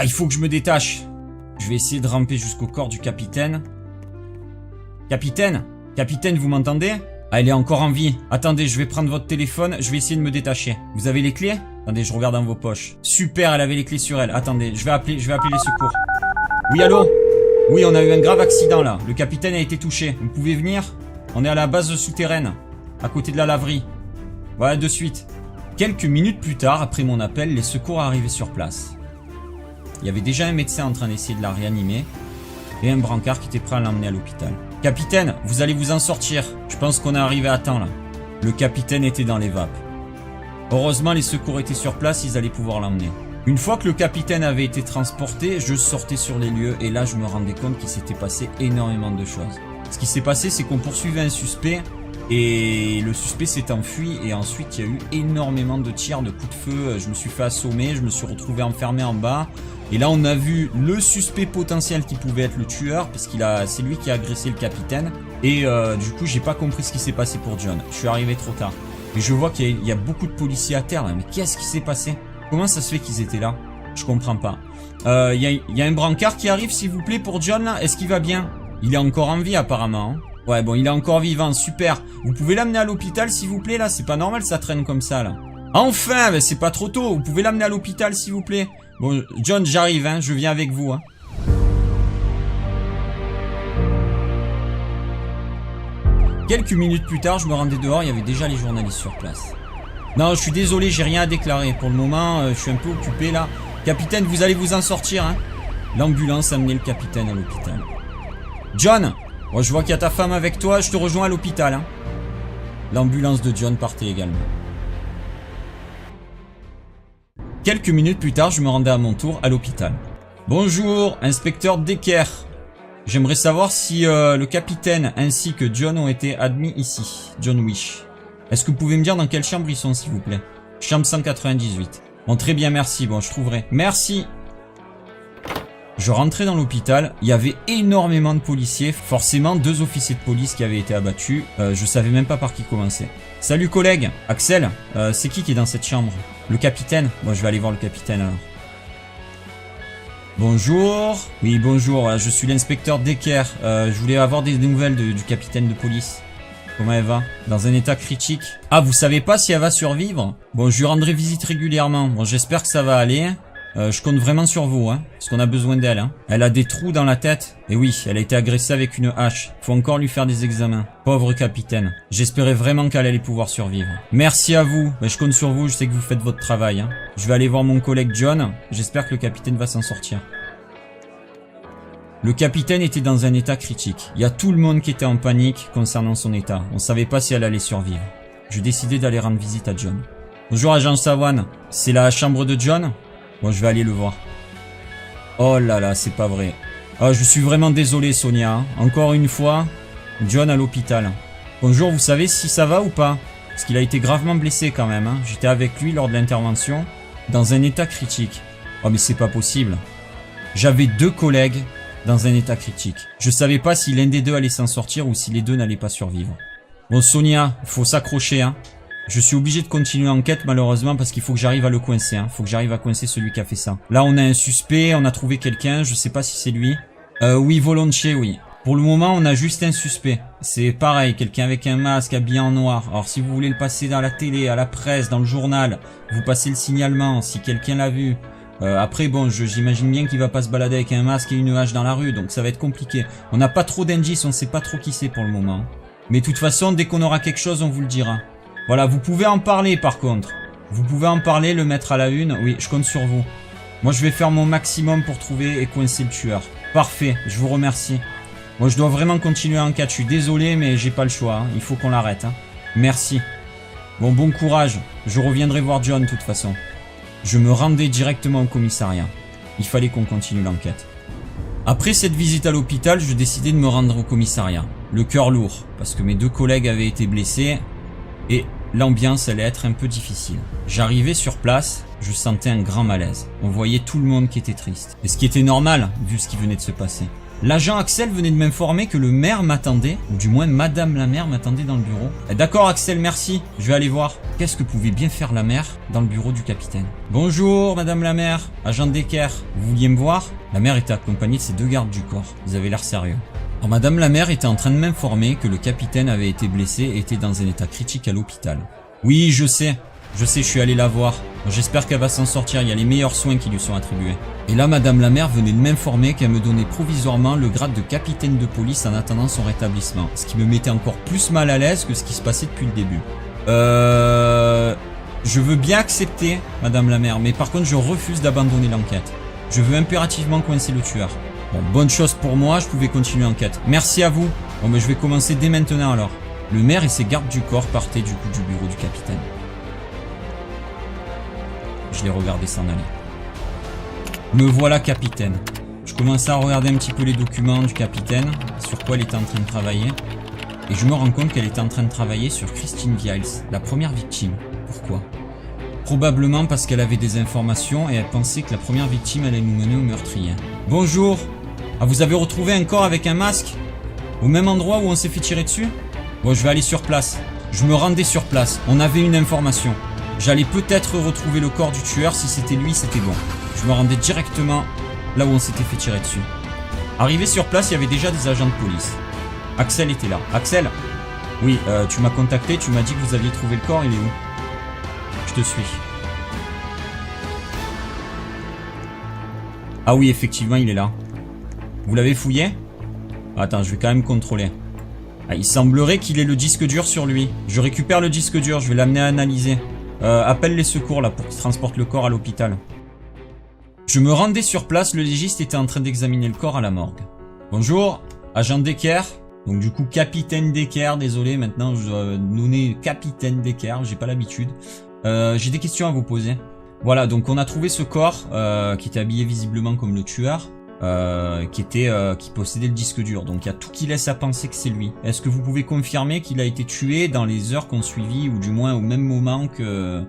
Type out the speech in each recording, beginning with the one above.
il faut que je me détache. Je vais essayer de ramper jusqu'au corps du capitaine. Capitaine? Capitaine, vous m'entendez? Ah, elle est encore en vie. Attendez, je vais prendre votre téléphone, je vais essayer de me détacher. Vous avez les clés? Attendez, je regarde dans vos poches. Super, elle avait les clés sur elle. Attendez, je vais appeler les secours. Oui, allô? Oui, on a eu un grave accident là. Le capitaine a été touché. Vous pouvez venir? On est à la base souterraine, à côté de la laverie. Voilà, de suite. Quelques minutes plus tard, après mon appel, les secours arrivaient sur place. Il y avait déjà un médecin en train d'essayer de la réanimer et un brancard qui était prêt à l'emmener à l'hôpital. Capitaine, vous allez vous en sortir. Je pense qu'on est arrivé à temps là. Le capitaine était dans les vapes. Heureusement, les secours étaient sur place, ils allaient pouvoir l'emmener. Une fois que le capitaine avait été transporté, je sortais sur les lieux et là je me rendais compte qu'il s'était passé énormément de choses. Ce qui s'est passé, c'est qu'on poursuivait un suspect et le suspect s'est enfui et ensuite il y a eu énormément de tirs, de coups de feu. Je me suis fait assommer, je me suis retrouvé enfermé en bas. Et là on a vu le suspect potentiel qui pouvait être le tueur, parce c'est lui qui a agressé le capitaine. Et du coup j'ai pas compris ce qui s'est passé pour John. Je suis arrivé trop tard. Et je vois qu'il y a beaucoup de policiers à terre là. Mais qu'est-ce qui s'est passé? Comment ça se fait qu'ils étaient là? Je comprends pas. Il y a un brancard qui arrive s'il vous plaît pour John là. Est-ce qu'il va bien? Il est encore en vie apparemment. Hein. Ouais bon, il est encore vivant, super. Vous pouvez l'amener à l'hôpital s'il vous plaît là? C'est pas normal, ça traîne comme ça là. Enfin, mais c'est pas trop tôt. Vous pouvez l'amener à l'hôpital s'il vous plaît? Bon, John, j'arrive, hein, je viens avec vous. Hein. Quelques minutes plus tard, je me rendais dehors, il y avait déjà les journalistes sur place. Non, je suis désolé, j'ai rien à déclarer. Pour le moment, je suis un peu occupé là. Capitaine, vous allez vous en sortir, hein. L'ambulance a amené le capitaine à l'hôpital. John, moi je vois qu'il y a ta femme avec toi, je te rejoins à l'hôpital. Hein. L'ambulance de John partait également. Quelques minutes plus tard, je me rendais à mon tour à l'hôpital. Bonjour, inspecteur Decker. J'aimerais savoir si le capitaine ainsi que John ont été admis ici. John Wish. Est-ce que vous pouvez me dire dans quelle chambre ils sont, s'il vous plaît? Chambre 198. Bon, très bien, merci. Bon, je trouverai. Merci. Je rentrais dans l'hôpital. Il y avait énormément de policiers. Forcément, 2 officiers de police qui avaient été abattus. Je savais même pas par qui commencer. Salut, collègue. Axel, c'est qui est dans cette chambre? Le capitaine? Bon, je vais aller voir le capitaine alors. Bonjour. Oui, bonjour. Je suis l'inspecteur Decker. Je voulais avoir des nouvelles du capitaine de police. Comment elle va? Dans un état critique. Ah, vous savez pas si elle va survivre? Bon, je lui rendrai visite régulièrement. Bon, j'espère que ça va aller. Je compte vraiment sur vous, hein, parce qu'on a besoin d'elle. Hein. Elle a des trous dans la tête. Et oui, elle a été agressée avec une hache. Faut encore lui faire des examens. Pauvre capitaine. J'espérais vraiment qu'elle allait pouvoir survivre. Merci à vous. Je compte sur vous, je sais que vous faites votre travail. Hein. Je vais aller voir mon collègue John. J'espère que le capitaine va s'en sortir. Le capitaine était dans un état critique. Il y a tout le monde qui était en panique concernant son état. On savait pas si elle allait survivre. J'ai décidé d'aller rendre visite à John. Bonjour agent Sawan. C'est la chambre de John? Bon, je vais aller le voir. Oh là là, c'est pas vrai. Oh, je suis vraiment désolé, Sonia. Hein. Encore une fois, John à l'hôpital. Bonjour, vous savez si ça va ou pas? Parce qu'il a été gravement blessé quand même. Hein. J'étais avec lui lors de l'intervention, dans un état critique. Oh, mais c'est pas possible. J'avais 2 collègues dans un état critique. Je savais pas si l'un des 2 allait s'en sortir ou si les 2 n'allaient pas survivre. Bon, Sonia, il faut s'accrocher, hein. Je suis obligé de continuer l'enquête malheureusement parce qu'il faut que j'arrive à le coincer. Hein. Faut que j'arrive à coincer celui qui a fait ça. Là on a un suspect, on a trouvé quelqu'un, je sais pas si c'est lui. Oui, volontiers, oui. Pour le moment on a juste un suspect. C'est pareil, quelqu'un avec un masque habillé en noir. Alors si vous voulez le passer dans la télé, à la presse, dans le journal, vous passez le signalement si quelqu'un l'a vu. Après bon, j'imagine bien qu'il va pas se balader avec un masque et une hache dans la rue, donc ça va être compliqué. On n'a pas trop d'indices, on sait pas trop qui c'est pour le moment. Mais de toute façon, dès qu'on aura quelque chose, on vous le dira. Voilà, vous pouvez en parler par contre. Vous pouvez en parler, le mettre à la une. Oui, je compte sur vous. Moi, je vais faire mon maximum pour trouver et coincer le tueur. Parfait, je vous remercie. Moi, je dois vraiment continuer l'enquête. Je suis désolé, mais j'ai pas le choix. Hein. Il faut qu'on l'arrête. Hein. Merci. Bon courage. Je reviendrai voir John de toute façon. Je me rendais directement au commissariat. Il fallait qu'on continue l'enquête. Après cette visite à l'hôpital, je décidais de me rendre au commissariat. Le cœur lourd, parce que mes 2 collègues avaient été blessés. Et l'ambiance allait être un peu difficile. J'arrivais sur place Je sentais un grand malaise. On voyait tout le monde qui était triste. Et ce qui était normal, vu ce qui venait de se passer. L'agent Axel venait de m'informer que le maire m'attendait, ou du moins madame la maire m'attendait dans le bureau. D'accord Axel, merci, je vais aller voir. Qu'est-ce que pouvait bien faire la maire dans le bureau du capitaine? Bonjour madame la maire, agent Decker, vous vouliez me voir? La maire était accompagnée de ses 2 gardes du corps, ils avaient l'air sérieux. Alors madame la maire était en train de m'informer que le capitaine avait été blessé et était dans un état critique à l'hôpital. Oui, je sais, je suis allé la voir. J'espère qu'elle va s'en sortir, il y a les meilleurs soins qui lui sont attribués. Et là, madame la maire venait de m'informer qu'elle me donnait provisoirement le grade de capitaine de police en attendant son rétablissement. Ce qui me mettait encore plus mal à l'aise que ce qui se passait depuis le début. Je veux bien accepter, madame la maire, mais par contre, je refuse d'abandonner l'enquête. Je veux impérativement coincer le tueur. Bon, bonne chose pour moi, je pouvais continuer l'enquête. Merci à vous. Bon, mais je vais commencer dès maintenant alors. Le maire et ses gardes du corps partaient du coup du bureau du capitaine. Je l'ai regardé s'en aller. Me voilà capitaine. Je commençais à regarder un petit peu les documents du capitaine, sur quoi elle était en train de travailler. Et je me rends compte qu'elle était en train de travailler sur Christine Vials, la première victime. Pourquoi? Probablement parce qu'elle avait des informations et elle pensait que la première victime allait nous mener au meurtrier. Bonjour. Ah, vous avez retrouvé un corps avec un masque? Au même endroit où on s'est fait tirer dessus? Bon, je vais aller sur place. Je me rendais sur place. On avait une information. J'allais peut-être retrouver le corps du tueur. Si c'était lui, c'était bon. Je me rendais directement là où on s'était fait tirer dessus. Arrivé sur place, il y avait déjà des agents de police. Axel était là. Axel? Oui, tu m'as contacté, tu m'as dit que vous aviez trouvé le corps, il est où? Je te suis. Ah oui, effectivement, il est là. Vous l'avez fouillé? Attends, je vais quand même contrôler. Ah, il semblerait qu'il ait le disque dur sur lui. Je récupère le disque dur, je vais l'amener à analyser. Appelle les secours là pour qu'ils transportent le corps à l'hôpital. Je me rendais sur place, le légiste était en train d'examiner le corps à la morgue. Bonjour, agent Decker. Donc du coup capitaine Decker, désolé, maintenant je dois nommer capitaine Decker, j'ai pas l'habitude. J'ai des questions à vous poser. Voilà, donc on a trouvé ce corps qui était habillé visiblement comme le tueur. Qui possédait le disque dur. Donc il y a tout qui laisse à penser que c'est lui. Est-ce que vous pouvez confirmer qu'il a été tué dans les heures qu'on suivit, ou du moins au même moment que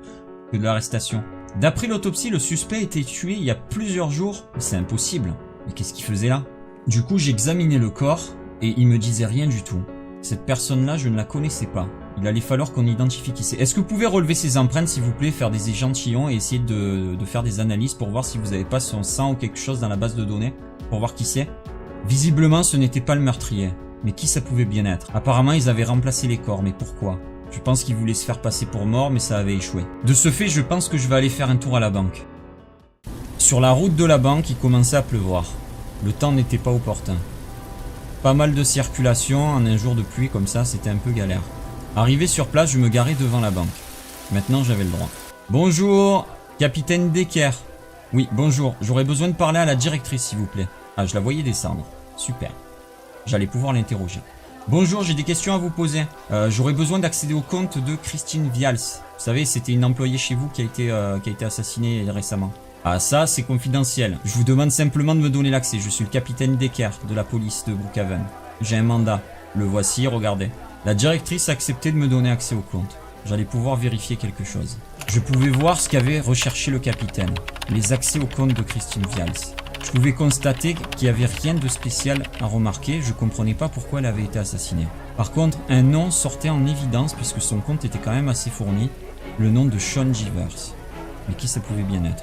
de l'arrestation? D'après l'autopsie, le suspect a été tué il y a plusieurs jours. C'est impossible. Mais qu'est-ce qu'il faisait là? Du coup, j'ai examiné le corps et il me disait rien du tout. Cette personne-là, je ne la connaissais pas. Il allait falloir qu'on identifie qui c'est. Est-ce que vous pouvez relever ses empreintes, s'il vous plaît, faire des échantillons et essayer de faire des analyses pour voir si vous n'avez pas son sang ou quelque chose dans la base de données, pour voir qui c'est? Visiblement, ce n'était pas le meurtrier. Mais qui ça pouvait bien être? Apparemment, ils avaient remplacé les corps, mais pourquoi? Je pense qu'ils voulaient se faire passer pour mort, mais ça avait échoué. De ce fait, je pense que je vais aller faire un tour à la banque. Sur la route de la banque, il commençait à pleuvoir. Le temps n'était pas opportun. Pas mal de circulation en un jour de pluie comme ça, c'était un peu galère. Arrivé sur place, je me garais devant la banque. Maintenant, j'avais le droit. Bonjour, capitaine Decker. Oui, bonjour. J'aurais besoin de parler à la directrice, s'il vous plaît. Ah, je la voyais descendre. Super. J'allais pouvoir l'interroger. Bonjour, j'ai des questions à vous poser. J'aurais besoin d'accéder au compte de Christine Vials. Vous savez, c'était une employée chez vous qui a été assassinée récemment. Ah, ça, c'est confidentiel. Je vous demande simplement de me donner l'accès. Je suis le capitaine Decker de la police de Brookhaven. J'ai un mandat. Le voici, regardez. La directrice a accepté de me donner accès au compte. J'allais pouvoir vérifier quelque chose. Je pouvais voir ce qu'avait recherché le capitaine. Les accès au compte de Christine Vials. Je pouvais constater qu'il n'y avait rien de spécial à remarquer. Je comprenais pas pourquoi elle avait été assassinée. Par contre, un nom sortait en évidence puisque son compte était quand même assez fourni. Le nom de Sean Jeevers. Mais qui ça pouvait bien être?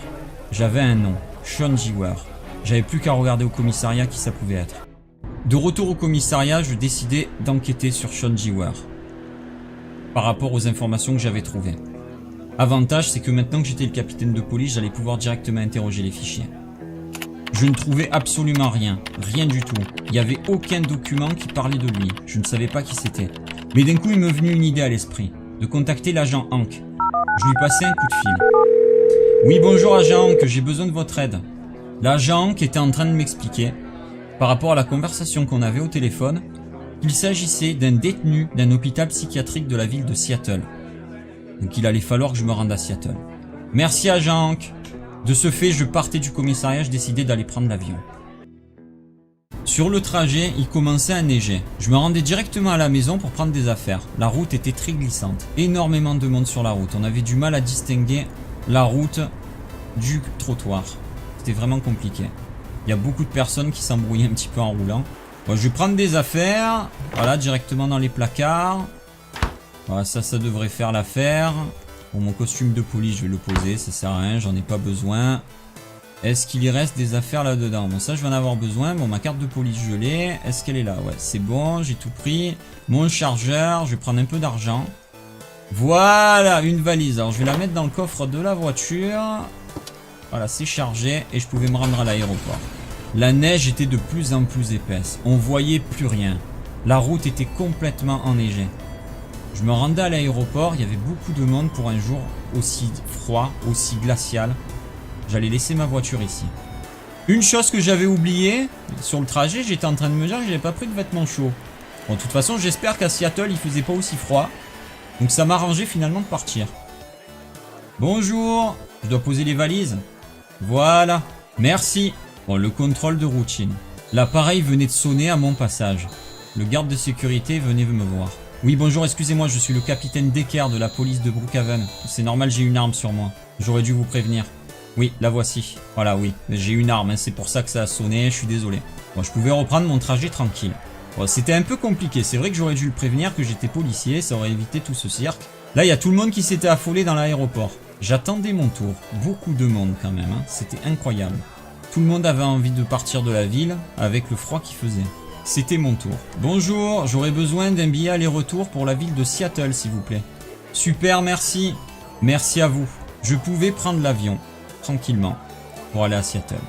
J'avais un nom, Sean Jeevers. J'avais plus qu'à regarder au commissariat qui ça pouvait être. De retour au commissariat, je décidai d'enquêter sur Sean Jeevers par rapport aux informations que j'avais trouvées. Avantage, c'est que maintenant que j'étais le capitaine de police, j'allais pouvoir directement interroger les fichiers. Je ne trouvais absolument rien, rien du tout. Il n'y avait aucun document qui parlait de lui. Je ne savais pas qui c'était. Mais d'un coup, il m'est venu une idée à l'esprit, de contacter l'agent Hank. Je lui passai un coup de fil. Oui, bonjour agent Hank, j'ai besoin de votre aide. L'agent Hank était en train de m'expliquer, par rapport à la conversation qu'on avait au téléphone, qu'il s'agissait d'un détenu d'un hôpital psychiatrique de la ville de Seattle. Donc il allait falloir que je me rende à Seattle. Merci agent Hank. De ce fait, je partais du commissariat, je décidais d'aller prendre l'avion. Sur le trajet, il commençait à neiger. Je me rendais directement à la maison pour prendre des affaires. La route était très glissante. Énormément de monde sur la route. On avait du mal à distinguer la route du trottoir. C'était vraiment compliqué. Il y a beaucoup de personnes qui s'embrouillaient un petit peu en roulant. Bon, je vais prendre des affaires. Voilà, directement dans les placards. Voilà, ça devrait faire l'affaire. Bon, mon costume de police, je vais le poser. Ça sert à rien, j'en ai pas besoin. Est-ce qu'il y reste des affaires là-dedans? Bon, ça, je vais en avoir besoin. Bon, ma carte de police, je l'ai. Est-ce qu'elle est là? Ouais, c'est bon, j'ai tout pris. Mon chargeur, je vais prendre un peu d'argent. Voilà, une valise. Alors, je vais la mettre dans le coffre de la voiture. Voilà, c'est chargé et je pouvais me rendre à l'aéroport. La neige était de plus en plus épaisse. On voyait plus rien. La route était complètement enneigée. Je me rendais à l'aéroport. Il y avait beaucoup de monde pour un jour aussi froid, aussi glacial. J'allais laisser ma voiture ici. Une chose que j'avais oubliée, sur le trajet, j'étais en train de me dire que j'avais pas pris de vêtements chauds. Bon, de toute façon, j'espère qu'à Seattle, il faisait pas aussi froid. Donc ça m'arrangeait finalement de partir. Bonjour, je dois poser les valises. Voilà, merci. Bon, le contrôle de routine. L'appareil venait de sonner à mon passage. Le garde de sécurité venait me voir. Oui, bonjour, excusez-moi, je suis le capitaine Decker de la police de Brookhaven. C'est normal, j'ai une arme sur moi. J'aurais dû vous prévenir. Oui, la voici. Voilà, oui. J'ai une arme, hein. C'est pour ça que ça a sonné, je suis désolé. Bon, je pouvais reprendre mon trajet tranquille. Bon, c'était un peu compliqué. C'est vrai que j'aurais dû le prévenir que j'étais policier, ça aurait évité tout ce cirque. Là, il y a tout le monde qui s'était affolé dans l'aéroport. J'attendais mon tour. Beaucoup de monde quand même, hein. C'était incroyable. Tout le monde avait envie de partir de la ville avec le froid qu'il faisait. C'était mon tour. Bonjour, j'aurais besoin d'un billet aller-retour pour la ville de Seattle, s'il vous plaît. Super, merci. Merci à vous. Je pouvais prendre l'avion. Tranquillement pour aller à Seattle.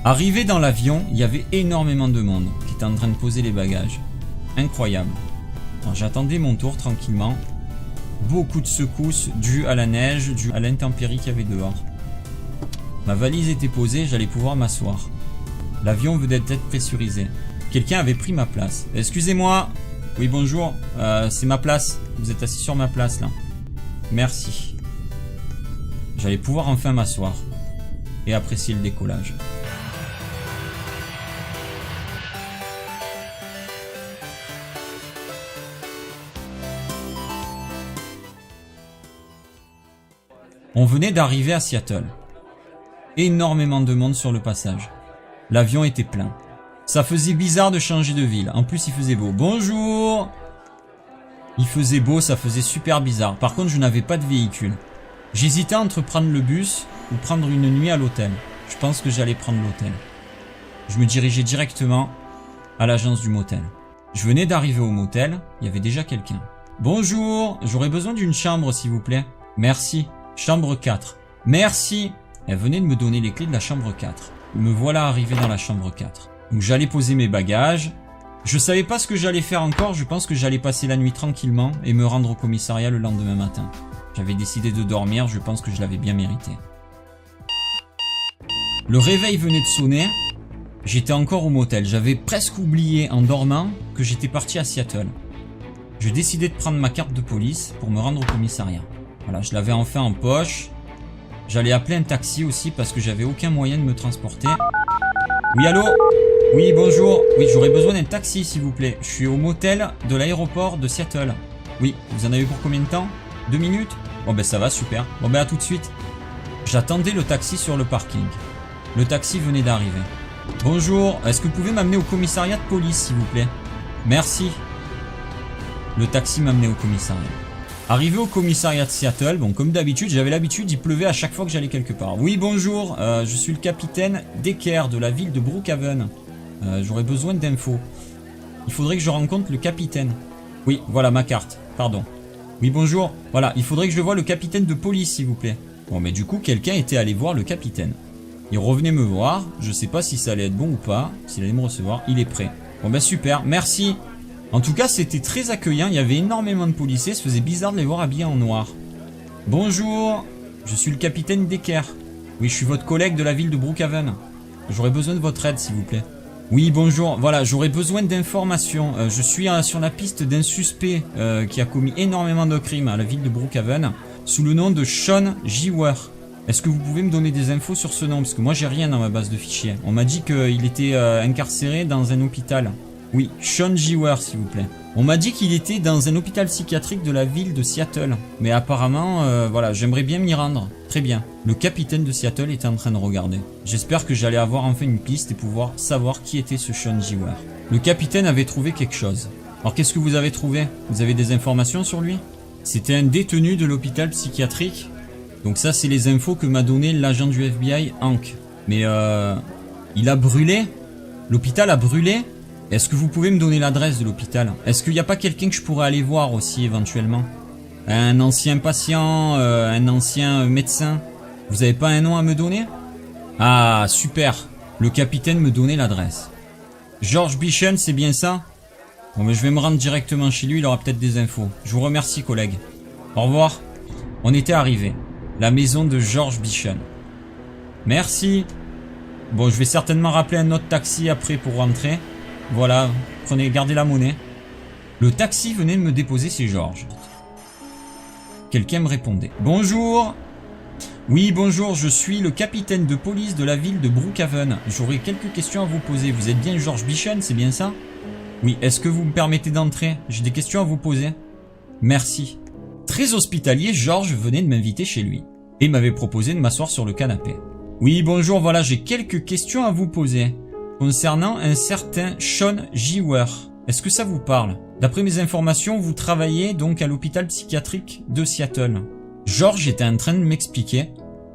Arrivé dans l'avion, il y avait énormément de monde qui était en train de poser les bagages. Incroyable. J'attendais mon tour tranquillement. Beaucoup de secousses dues à la neige, dues à l'intempérie qu'il y avait dehors. Ma valise était posée, j'allais pouvoir m'asseoir. L'avion venait d'être pressurisé. Quelqu'un avait pris ma place. Excusez-moi. Oui, bonjour. C'est ma place. Vous êtes assis sur ma place là. Merci. J'allais pouvoir enfin m'asseoir et apprécier le décollage. On venait d'arriver à Seattle. Énormément de monde sur le passage. L'avion était plein. Ça faisait bizarre de changer de ville. En plus, il faisait beau. Bonjour! Il faisait beau, ça faisait super bizarre. Par contre, je n'avais pas de véhicule. J'hésitais entre prendre le bus ou prendre une nuit à l'hôtel. Je pense que j'allais prendre l'hôtel. Je me dirigeais directement à l'agence du motel. Je venais d'arriver au motel, il y avait déjà quelqu'un. Bonjour, j'aurais besoin d'une chambre s'il vous plaît. Merci. Chambre 4. Merci. Elle venait de me donner les clés de la chambre 4. Me voilà arrivé dans la chambre 4. Donc j'allais poser mes bagages. Je savais pas ce que j'allais faire encore, je pense que j'allais passer la nuit tranquillement et me rendre au commissariat le lendemain matin. J'avais décidé de dormir, je pense que je l'avais bien mérité. Le réveil venait de sonner. J'étais encore au motel. J'avais presque oublié en dormant que j'étais parti à Seattle. Je décidais de prendre ma carte de police pour me rendre au commissariat. Voilà, je l'avais enfin en poche. J'allais appeler un taxi aussi parce que j'avais aucun moyen de me transporter. Oui, allô? Oui, bonjour. Oui, j'aurais besoin d'un taxi s'il vous plaît. Je suis au motel de l'aéroport de Seattle. Oui, vous en avez pour combien de temps? 2 minutes? Bon ben ça va, super. Bon ben à tout de suite. J'attendais le taxi sur le parking. Le taxi venait d'arriver. Bonjour, est-ce que vous pouvez m'amener au commissariat de police s'il vous plaît? Merci. Le taxi m'amenait au commissariat. Arrivé au commissariat de Seattle, bon comme d'habitude, j'avais l'habitude, il pleuvait à chaque fois que j'allais quelque part. Oui bonjour, je suis le capitaine Decker de la ville de Brookhaven. J'aurais besoin d'infos. Il faudrait que je rencontre le capitaine. Oui, voilà ma carte, pardon. Oui bonjour, voilà, il faudrait que je voie le capitaine de police s'il vous plaît. Bon mais du coup quelqu'un était allé voir le capitaine. Il revenait me voir, je sais pas si ça allait être bon ou pas, s'il allait me recevoir, il est prêt. Bon ben super, merci. En tout cas c'était très accueillant, il y avait énormément de policiers, ça faisait bizarre de les voir habillés en noir. Bonjour, je suis le capitaine Decker. Oui je suis votre collègue de la ville de Brookhaven. J'aurais besoin de votre aide s'il vous plaît. Oui, bonjour. Voilà, j'aurais besoin d'informations. Je suis sur la piste d'un suspect qui a commis énormément de crimes à la ville de Brookhaven sous le nom de Sean Giwer. Est-ce que vous pouvez me donner des infos sur ce nom? Parce que moi, j'ai rien dans ma base de fichiers. On m'a dit qu'il était incarcéré dans un hôpital. Oui, Sean Giwer, s'il vous plaît. On m'a dit qu'il était dans un hôpital psychiatrique de la ville de Seattle. Mais apparemment, voilà, j'aimerais bien m'y rendre. Très bien. Le capitaine de Seattle était en train de regarder. J'espère que j'allais avoir enfin une piste et pouvoir savoir qui était ce Sean Giwer. Le capitaine avait trouvé quelque chose. Alors qu'est-ce que vous avez trouvé? Vous avez des informations sur lui? C'était un détenu de l'hôpital psychiatrique. Donc ça, c'est les infos que m'a donné l'agent du FBI, Hank. Mais il a brûlé? L'hôpital a brûlé? Est-ce que vous pouvez me donner l'adresse de l'hôpital? Est-ce qu'il n'y a pas quelqu'un que je pourrais aller voir aussi éventuellement? Un ancien patient, un ancien médecin? Vous n'avez pas un nom à me donner? Ah, super. Le capitaine me donnait l'adresse. George Bichon, c'est bien ça? Bon, mais je vais me rendre directement chez lui, il aura peut-être des infos. Je vous remercie, collègue. Au revoir. On était arrivé. La maison de George Bichon. Merci. Bon, je vais certainement rappeler un autre taxi après pour rentrer. Voilà, prenez, gardez la monnaie. Le taxi venait de me déposer, c'est George. Quelqu'un me répondait. Bonjour. Oui, bonjour, je suis le capitaine de police de la ville de Brookhaven. J'aurais quelques questions à vous poser. Vous êtes bien George Bichon, c'est bien ça? Oui, est-ce que vous me permettez d'entrer? J'ai des questions à vous poser. Merci. Très hospitalier, George venait de m'inviter chez lui et m'avait proposé de m'asseoir sur le canapé. Oui, bonjour, voilà, j'ai quelques questions à vous poser concernant un certain Sean Giwer. Est-ce que ça vous parle? D'après mes informations, vous travaillez donc à l'hôpital psychiatrique de Seattle. George était en train de m'expliquer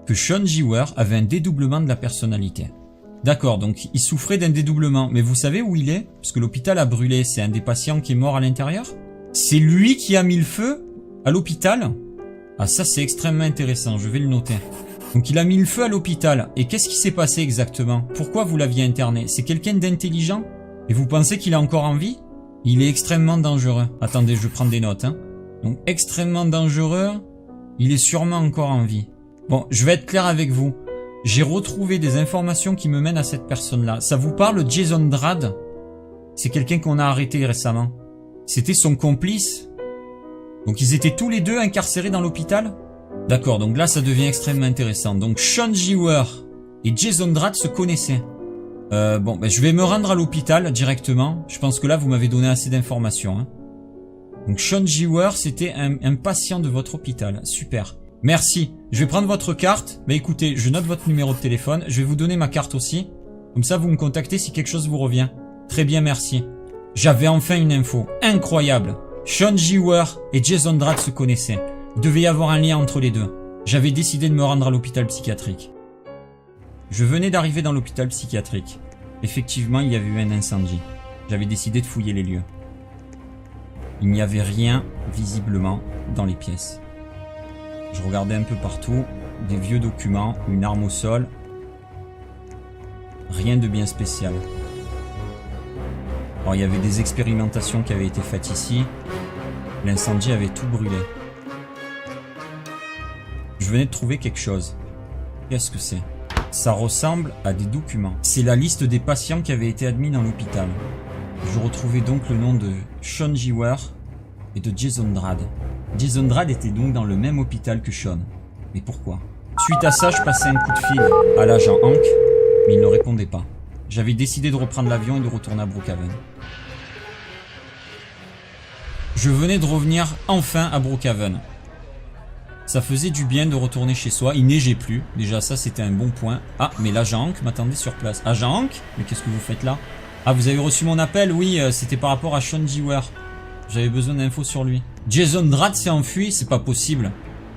que Sean Giwer avait un dédoublement de la personnalité. D'accord, donc il souffrait d'un dédoublement. Mais vous savez où il est? Parce que l'hôpital a brûlé. C'est un des patients qui est mort à l'intérieur? C'est lui qui a mis le feu à l'hôpital? Ah, ça c'est extrêmement intéressant, je vais le noter. Donc il a mis le feu à l'hôpital. Et qu'est-ce qui s'est passé exactement? Pourquoi vous l'aviez interné? C'est quelqu'un d'intelligent? Et vous pensez qu'il est encore en vie? Il est extrêmement dangereux. Attendez, je prends des notes. Donc extrêmement dangereux. Il est sûrement encore en vie. Bon, je vais être clair avec vous. J'ai retrouvé des informations qui me mènent à cette personne-là. Ça vous parle, Jason Drad? C'est quelqu'un qu'on a arrêté récemment. C'était son complice. Donc ils étaient tous les deux incarcérés dans l'hôpital? D'accord, donc là ça devient extrêmement intéressant. Donc Sean Giwer et Jason Drad se connaissaient. Bon, ben, je vais me rendre à l'hôpital directement. Je pense que là vous m'avez donné assez d'informations. Donc Sean Giwer, c'était un patient de votre hôpital. Super. Merci. Je vais prendre votre carte. Bah écoutez, je note votre numéro de téléphone. Je vais vous donner ma carte aussi. Comme ça, vous me contactez si quelque chose vous revient. Très bien, merci. J'avais enfin une info. Incroyable. Sean Giwer et Jason Drad se connaissaient. Il devait y avoir un lien entre les deux. J'avais décidé de me rendre à l'hôpital psychiatrique. Je venais d'arriver dans l'hôpital psychiatrique. Effectivement, il y avait eu un incendie. J'avais décidé de fouiller les lieux. Il n'y avait rien, visiblement, dans les pièces. Je regardais un peu partout, des vieux documents, une arme au sol. Rien de bien spécial. Alors il y avait des expérimentations qui avaient été faites ici. L'incendie avait tout brûlé. Je venais de trouver quelque chose. Qu'est-ce que c'est? Ça ressemble à des documents. C'est la liste des patients qui avaient été admis dans l'hôpital. Je retrouvais donc le nom de Sean Giwer et de Jason Drad. Jason Drad était donc dans le même hôpital que Sean. Mais pourquoi? Suite à ça, je passais un coup de fil à l'agent Hank, mais il ne répondait pas. J'avais décidé de reprendre l'avion et de retourner à Brookhaven. Je venais de revenir enfin à Brookhaven. Ça faisait du bien de retourner chez soi, il neigeait plus. Déjà ça c'était un bon point. Ah, mais l'agent Hank m'attendait sur place. Agent Hank? Mais qu'est-ce que vous faites là? Ah, vous avez reçu mon appel? Oui, c'était par rapport à Sean Giwer. J'avais besoin d'infos sur lui. Jason Drad s'est enfui, c'est pas possible.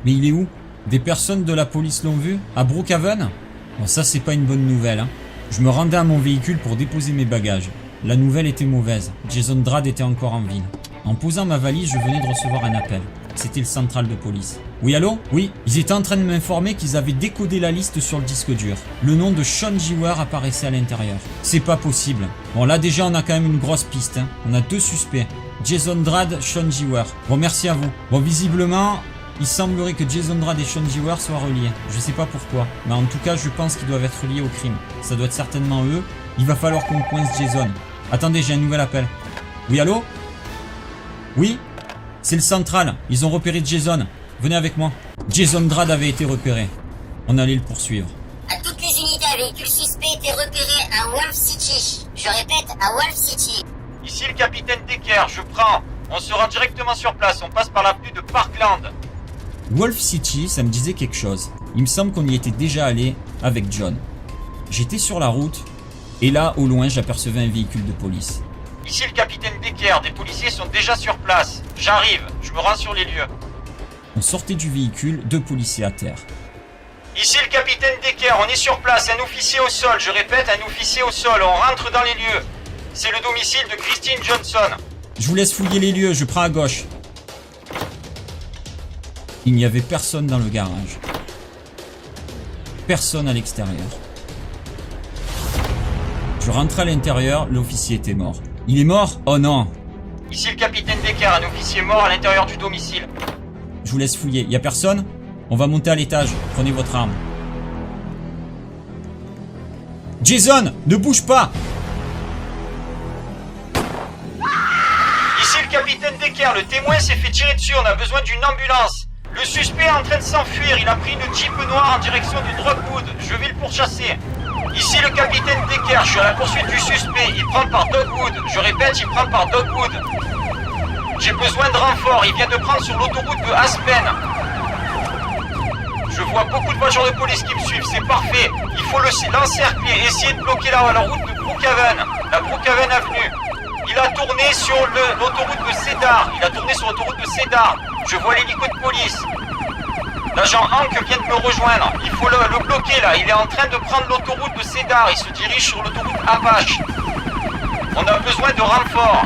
Mais il est où? Des personnes de la police l'ont vu? À Brookhaven? Bon, ça c'est pas une bonne nouvelle. Je me rendais à mon véhicule pour déposer mes bagages. La nouvelle était mauvaise. Jason Drad était encore en ville. En posant ma valise, je venais de recevoir un appel. C'était le central de police. Oui, allô? Oui, ils étaient en train de m'informer qu'ils avaient décodé la liste sur le disque dur. Le nom de Sean Giwer apparaissait à l'intérieur. C'est pas possible. Bon, là déjà, on a quand même une grosse piste. On a 2 suspects. Jason Drad, Sean Giwer. Bon, merci à vous. Bon, visiblement, il semblerait que Jason Drad et Sean Giwer soient reliés. Je sais pas pourquoi. Mais en tout cas, je pense qu'ils doivent être liés au crime. Ça doit être certainement eux. Il va falloir qu'on coince Jason. Attendez, j'ai un nouvel appel. Oui, allô? Oui? C'est le central. Ils ont repéré Jason. Venez avec moi. Jason Drad avait été repéré. On allait le poursuivre. À toutes les unités, un véhicule suspect était repéré à Wolf City. Je répète, à Wolf City. Ici le capitaine Decker, je prends. On se rend directement sur place, on passe par l'avenue de Parkland. Wolf City, ça me disait quelque chose. Il me semble qu'on y était déjà allé avec John. J'étais sur la route, et là, au loin, j'apercevais un véhicule de police. Ici le capitaine Decker, des policiers sont déjà sur place. J'arrive, je me rends sur les lieux. On sortait du véhicule, 2 policiers à terre. Ici le capitaine Decker, on est sur place, un officier au sol, je répète, un officier au sol, on rentre dans les lieux. C'est le domicile de Christine Johnson. Je vous laisse fouiller les lieux, je prends à gauche. Il n'y avait personne dans le garage. Personne à l'extérieur. Je rentre à l'intérieur, l'officier était mort. Il est mort? Oh non! Ici le capitaine Decker, un officier mort à l'intérieur du domicile. Je vous laisse fouiller, y a personne? On va monter à l'étage, prenez votre arme. Jason, ne bouge pas! Ici le capitaine Decker, le témoin s'est fait tirer dessus, on a besoin d'une ambulance. Le suspect est en train de s'enfuir, il a pris une Jeep noire en direction du Dogwood, je vais le pourchasser. Ici le capitaine Decker, je suis à la poursuite du suspect, il prend par Dogwood, je répète, il prend par Dogwood. J'ai besoin de renfort, il vient de prendre sur l'autoroute de Aspen. Je vois beaucoup de voitures de police qui me suivent, c'est parfait. Il faut l'encercler, essayer de bloquer la route de Brookhaven, la Brookhaven Avenue. Il a tourné sur l'autoroute de Cedar. Je vois l'hélico de police. L'agent Hank vient de me rejoindre. Il faut le bloquer là. Il est en train de prendre l'autoroute de Cedar. Il se dirige sur l'autoroute Apache. On a besoin de renfort.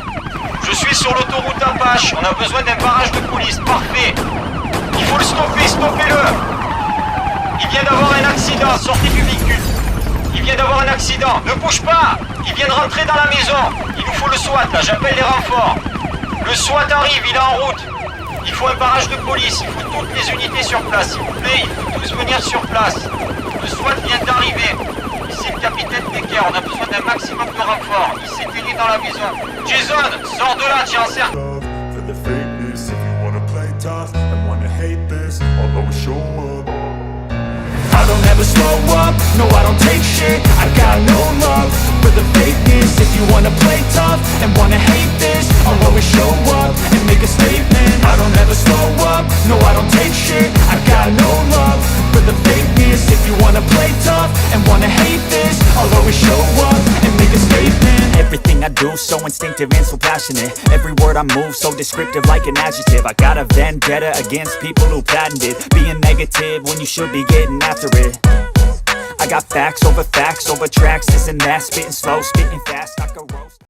Je suis sur l'autoroute Apache. On a besoin d'un barrage de police. Parfait. Il faut le stopper. Stoppez-le. Il vient d'avoir un accident. Sortez du véhicule. Il vient d'avoir un accident. Ne bouge pas. Il vient de rentrer dans la maison. Il nous faut le SWAT là. J'appelle les renforts. Le SWAT arrive. Il est en route. Il faut un barrage de police. Il faut toutes les unités sur place. S'il vous plaît, il faut tous venir sur place. Le SWAT vient d'arriver. Ici le capitaine Decker. On a besoin d'un maximum de renforts. Il s'est tenu dans la maison. Jason, sors de là. Tu es en cercle. I don't ever slow up, no I don't take shit. I got no love for the fakeness. If you wanna play tough and wanna hate this, I'll always show up and make a statement. I don't ever slow up, no I don't take shit. I got no love for the fakeness. If you wanna play tough and wanna hate this, I'll always show up and make a statement. Everything I do so instinctive and so passionate. Every word I move so descriptive like an adjective. I got a vendetta against people who patented being negative when you should be getting after it. I got facts over tracks, this and that, spitting slow, spitting fast, I could roast.